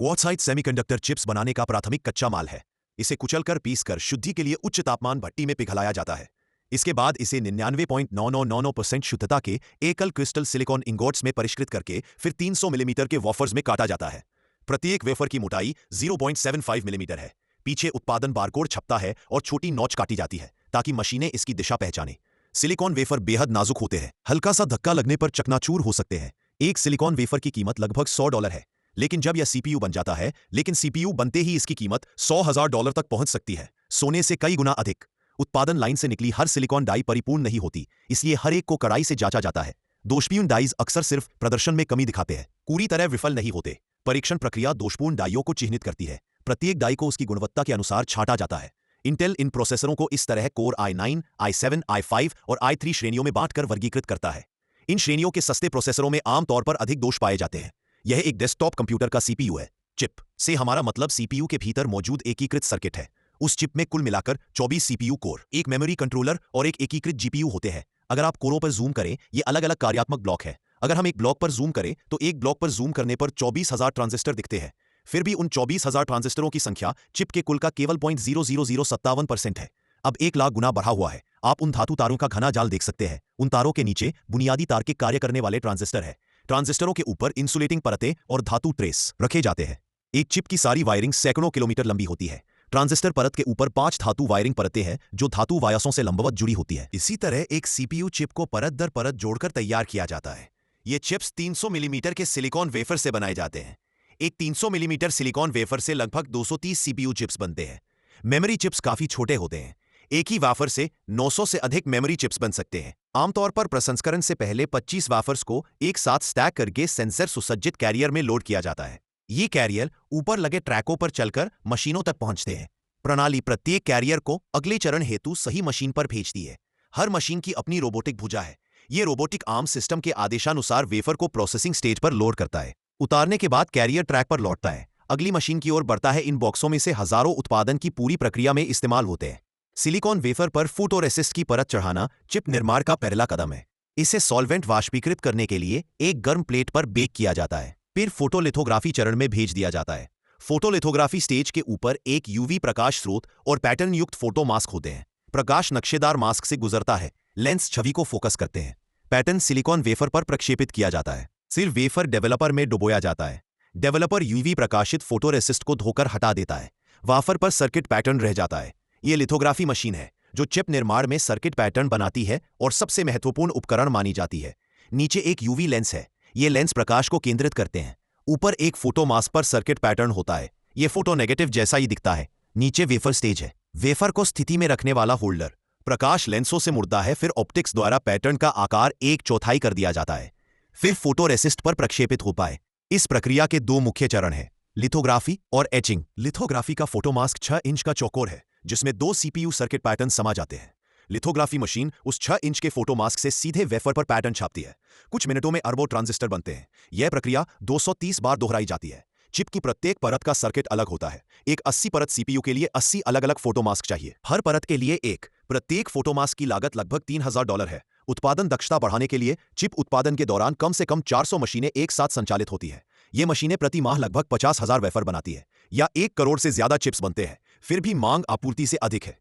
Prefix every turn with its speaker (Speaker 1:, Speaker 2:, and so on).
Speaker 1: Quartzite semiconductor chips बनाने का प्राथमिक कच्चा माल है। इसे कुचलकर पीसकर शुद्धि के लिए उच्च तापमान भट्टी में पिघलाया जाता है। इसके बाद इसे 99.9999% शुद्धता के एकल क्रिस्टल सिलिकॉन इंगोट्स में परिष्कृत करके फिर 300 मिलीमीटर के वॉफर्स में काटा जाता है। प्रत्येक वेफर की मोटाई 0.75 मिलीमीटर है। पीछे उत्पादन बारकोड छपता है और छोटी नॉच काटी जाती है ताकि मशीनें इसकी दिशा पहचानें। सिलिकॉन वेफर बेहद नाजुक होते हैं, हल्का सा धक्का लगने पर चकनाचूर हो सकते हैं। एक सिलिकॉन वेफर की कीमत लगभग $100 है, लेकिन जब यह सीपीयू बन जाता है, लेकिन सीपीयू बनते ही इसकी कीमत $100,000 तक पहुंच सकती है, सोने से कई गुना अधिक। उत्पादन लाइन से निकली हर सिलिकॉन डाई परिपूर्ण नहीं होती, इसलिए हर एक को कड़ाई से जांचा जाता है। दोषपूर्ण डाइज अक्सर सिर्फ प्रदर्शन में कमी दिखाते हैं, पूरी तरह विफल नहीं होते। परीक्षण प्रक्रिया दोषपूर्ण डाइयों को चिह्नित करती है। प्रत्येक डाई को उसकी गुणवत्ता के अनुसार छांटा जाता है। इंटेल इन प्रोसेसरों को इस तरह कोर i9, i7, i5 और i3 श्रेणियों में बांटकर वर्गीकृत करता है। इन श्रेणियों के सस्ते प्रोसेसरों में आमतौर पर अधिक दोष पाए जाते हैं। यह एक डेस्कटॉप कंप्यूटर का सीपीयू है। चिप से हमारा मतलब सीपीयू के भीतर मौजूद एकीकृत सर्किट है। उस चिप में कुल मिलाकर 24 सीपीयू कोर, एक मेमोरी कंट्रोलर और एक एकीकृत जीपीयू होते हैं। अगर आप कोरों पर जूम करें, ये अलग अलग कार्यात्मक ब्लॉक है। अगर हम एक ब्लॉक पर जूम करें तो एक ब्लॉक पर जूम करने पर 24,000 ट्रांजिस्टर दिखते हैं। फिर भी उन 24,000 ट्रांजिस्टरों की संख्या चिप के कुल का केवल 0.00057% है। अब 1,00,000 गुना बढ़ा हुआ है। आप उन धातु तारों का घना जाल देख सकते हैं। उन तारों के नीचे बुनियादी तार के कार्य करने वाले ट्रांजिस्टर है। ट्रांजिस्टरों के ऊपर इंसुलेटिंग परतें और धातु ट्रेस रखे जाते हैं। एक चिप की सारी वायरिंग सैकड़ों किलोमीटर लंबी होती है। ट्रांजिस्टर परत के ऊपर 5 धातु वायरिंग परतें हैं जो धातु वायसों से लंबवत जुड़ी होती है। इसी तरह एक सीपीयू चिप को परत दर परत जोड़कर तैयार किया जाता है। ये चिप्स 300 मिलीमीटर के सिलिकॉन वेफर से बनाए जाते हैं। एक 300 मिलीमीटर सिलिकॉन वेफर से लगभग 230 सीपीयू चिप्स बनते हैं। मेमोरी चिप्स काफी छोटे होते हैं। एक ही वाफर से 900 से अधिक मेमोरी चिप्स बन सकते हैं। आमतौर पर प्रसंस्करण से पहले 25 वाफर्स को एक साथ स्टैक करके सेंसर सुसज्जित कैरियर में लोड किया जाता है। ये कैरियर ऊपर लगे ट्रैकों पर चलकर मशीनों तक पहुंचते हैं। प्रणाली प्रत्येक कैरियर को अगले चरण हेतु सही मशीन पर भेजती है। हर मशीन की अपनी रोबोटिक भुजा है। ये रोबोटिक आर्म सिस्टम के आदेशानुसार वेफर को प्रोसेसिंग स्टेज पर लोड करता है। उतारने के बाद कैरियर ट्रैक पर लौटता है, अगली मशीन की ओर बढ़ता है। इन बॉक्सों में से हजारों उत्पादन की पूरी प्रक्रिया में इस्तेमाल होते हैं। सिलिकॉन वेफर पर फोटोरेसिस्ट की परत चढ़ाना चिप निर्माण का पहला कदम है। इसे सॉल्वेंट वाष्पीकृत करने के लिए एक गर्म प्लेट पर बेक किया जाता है, फिर फोटोलिथोग्राफी चरण में भेज दिया जाता है। फोटोलिथोग्राफी स्टेज के ऊपर एक यूवी प्रकाश स्रोत और पैटर्न युक्त फोटो मास्क होते हैं। प्रकाश नक्शेदार मास्क से गुजरता है, लेंस छवि को फोकस करते हैं। पैटर्न सिलिकॉन वेफर पर प्रक्षेपित किया जाता है, फिर वेफर डेवलपर में डुबोया जाता है। डेवलपर यूवी प्रकाशित फोटोरेसिस्ट को धोकर हटा देता है। वाफर पर सर्किट पैटर्न रह जाता है। यह लिथोग्राफी मशीन है जो चिप निर्माण में सर्किट पैटर्न बनाती है और सबसे महत्वपूर्ण उपकरण मानी जाती है। नीचे एक यूवी लेंस है, ये लेंस प्रकाश को केंद्रित करते हैं। ऊपर एक फोटो मास्क पर सर्किट पैटर्न होता है, ये फोटो नेगेटिव जैसा ही दिखता है। नीचे वेफर स्टेज है, वेफर को स्थिति में रखने वाला होल्डर। प्रकाश लेंसों से मुड़ता है, फिर ऑप्टिक्स द्वारा पैटर्न का आकार 1/4 कर दिया जाता है, फिर फोटोरेसिस्ट पर प्रक्षेपित हो पाए। इस प्रक्रिया के 2 मुख्य चरण हैं, लिथोग्राफी और एचिंग। लिथोग्राफी का फोटोमास्क 6 इंच का चौकोर है जिसमें 2 सीपीयू सर्किट पैटर्न समा जाते हैं। लिथोग्राफी मशीन उस 6 इंच के फोटोमास्क से सीधे वेफर पर पैटर्न छापती है। कुछ मिनटों में अरबों ट्रांजिस्टर बनते हैं। यह प्रक्रिया 230 बार दोहराई जाती है। चिप की प्रत्येक परत का सर्किट अलग होता है। एक 80 परत सीपीयू के लिए 80 अलग अलग फोटोमास्क चाहिए, हर परत के लिए एक। प्रत्येक फोटोमास्क की लागत लगभग $3,000 है। उत्पादन दक्षता बढ़ाने के लिए चिप उत्पादन के दौरान कम से कम 400 मशीनें एक साथ संचालित होती है। ये मशीनें प्रति माह लगभग 50,000 वेफर बनाती है, या 1 करोड़ से ज्यादा चिप्स बनते हैं। फिर भी मांग आपूर्ति से अधिक है।